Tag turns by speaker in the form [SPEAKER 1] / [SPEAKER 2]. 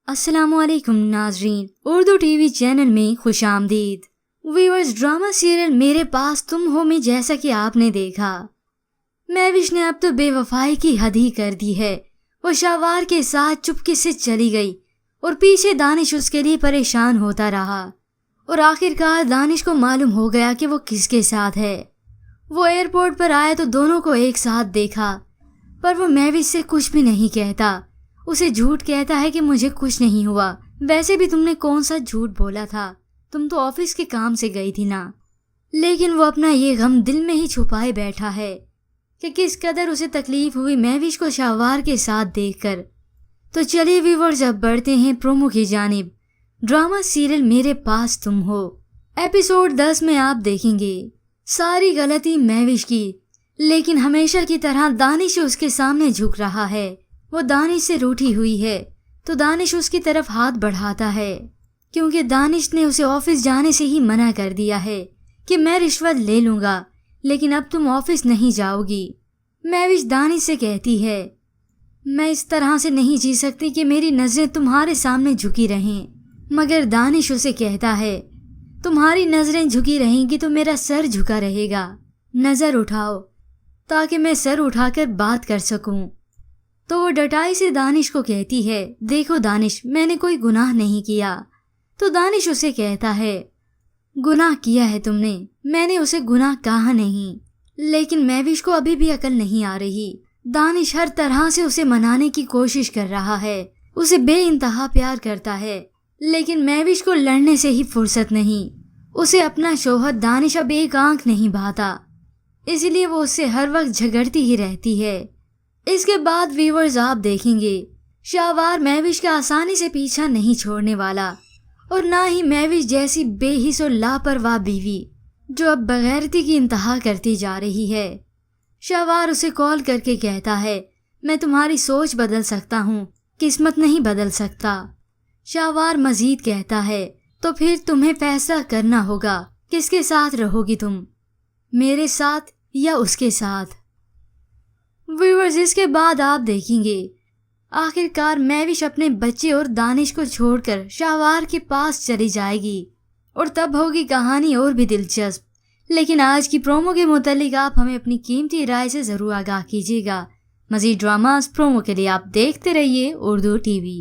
[SPEAKER 1] अस्सलाम वालेकुम नाजरीन, उर्दू टीवी चैनल में खुश आमदीद। व्यूअर्स, ड्रामा सीरियल मेरे पास तुम हो में जैसा कि आपने देखा, महविश ने अब तो बेवफाई की हद ही कर दी है। वो शाहवार के साथ चुपके से चली गई और पीछे दानिश उसके लिए परेशान होता रहा और आखिरकार दानिश को मालूम हो गया कि वो किसके साथ है। वो एयरपोर्ट पर आया तो दोनों को एक साथ देखा, पर वो महविश से कुछ भी नहीं कहता। उसे झूठ कहता है कि मुझे कुछ नहीं हुआ। वैसे भी तुमने कौन सा झूठ बोला था, तुम तो ऑफिस के काम से गई थी ना। लेकिन वो अपना ये गम दिल में ही छुपाए बैठा है कि किस कदर उसे तकलीफ हुई महविश को शाहवार के साथ देखकर। तो चलिए व्यूअर्स, अब बढ़ते हैं प्रोमो की जानिब। ड्रामा सीरियल मेरे पास तुम हो एपिसोड 10 में आप देखेंगे सारी गलती महविश की, लेकिन हमेशा की तरह दानिश उसके सामने झुक रहा है। वो दानिश से रूठी हुई है तो दानिश उसकी तरफ हाथ बढ़ाता है, क्योंकि दानिश ने उसे ऑफिस जाने से ही मना कर दिया है कि मैं रिश्वत ले लूंगा, लेकिन अब तुम ऑफिस नहीं जाओगी। महविश दानिश से कहती है, मैं इस तरह से नहीं जी सकती कि मेरी नजरें तुम्हारे सामने झुकी रहें। मगर दानिश उसे कहता है, तुम्हारी नजरें झुकी रहेंगी तो मेरा सर झुका रहेगा। नजर उठाओ ताकि मैं सर उठाकर बात कर सकूं। तो वो डटाई से दानिश को कहती है, देखो दानिश, मैंने कोई गुनाह नहीं किया। तो दानिश उसे कहता है, गुनाह किया है तुमने, मैंने उसे गुनाह कहा नहीं। लेकिन महविश को अभी भी अकल नहीं आ रही। दानिश हर तरह से उसे मनाने की कोशिश कर रहा है, उसे बेइंतहा प्यार करता है, लेकिन महविश को लड़ने से ही फुर्सत नहीं। उसे अपना शौहर दानिश अब एक आंख नहीं भाता, इसलिए वो उससे हर वक्त झगड़ती ही रहती है। इसके बाद व्यूअर्स आप देखेंगे शाहवार महविश का आसानी से पीछा नहीं छोड़ने वाला, और ना ही महविश जैसी बेहिस और लापरवाह बीवी जो अब बगैरती की इंतहा करती जा रही है। शाहवार उसे कॉल करके कहता है, मैं तुम्हारी सोच बदल सकता हूँ, किस्मत नहीं बदल सकता। शाहवार मजीद कहता है, तो फिर तुम्हें फैसला करना होगा, किसके साथ रहोगी तुम, मेरे साथ या उसके साथ। व्यूअर्स, इसके बाद आप देखेंगे आखिरकार महविश अपने बच्चे और दानिश को छोड़कर शाहवार के पास चली जाएगी, और तब होगी कहानी और भी दिलचस्प। लेकिन आज की प्रोमो के मुतालिक आप हमें अपनी कीमती राय से जरूर आगाह कीजिएगा। मजीद ड्रामास प्रोमो के लिए आप देखते रहिए उर्दू टीवी।